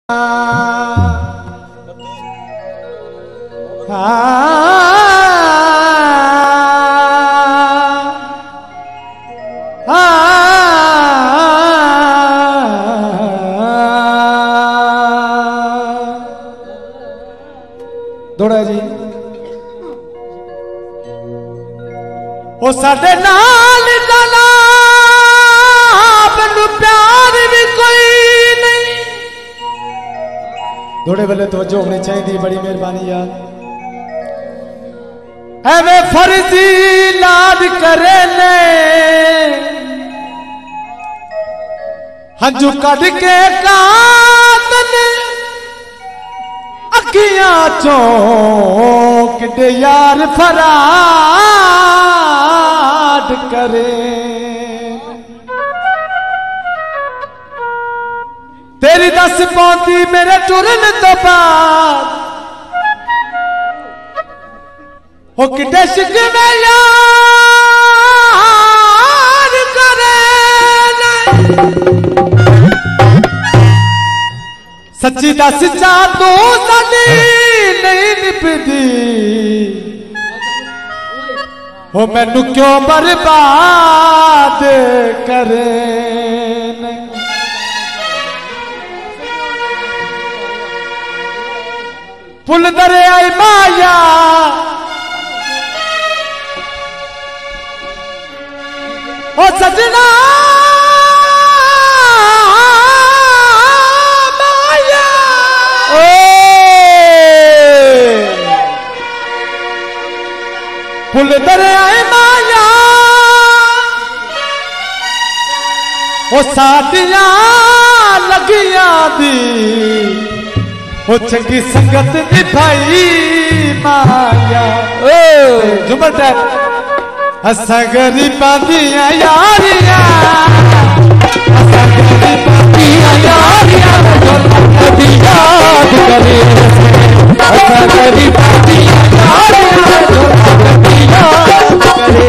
दौड़ा जी ओ साडे नाल जाना मैनू प्यार भी कोई नहीं। दौड़े वाले तवज्जो होनी चाहिए, बड़ी मेहरबानी यार। एवे फर्जी लाद करे ने हंजू कढ़ के कातन अखियां चो किडे यार फराड करे। तेरी दस पौंदी मेरे टुरन तो बाद हो किडे शिकवे यार करे। सच्ची दस जा तू साडी नहीं निभदी हो मैनू क्यों बर्बाद करे। पुल दरियाई माया ओ सजना माया ओ पुल दरियाई माया ओ साडियां लगियां दी ओ चंगी संगत निभाई माया। जुमर असा गरीबां दियां यारियां असा गरीबां दियां यारियां कभी याद करे। असा गरीबां दियां यारियां कभी याद करे।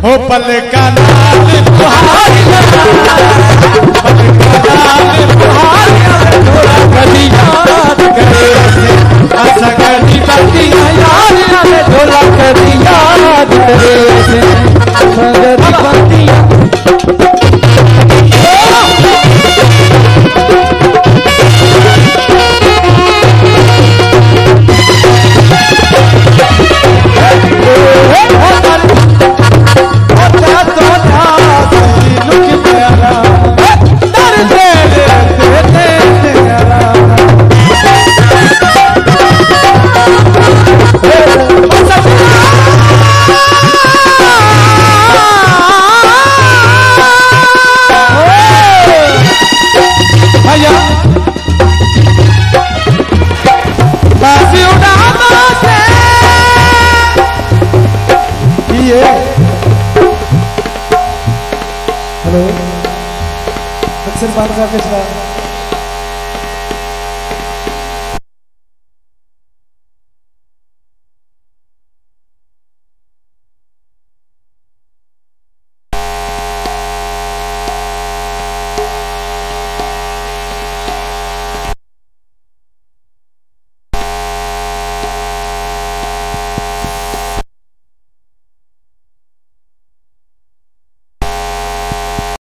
हो पल का नाल तुहारी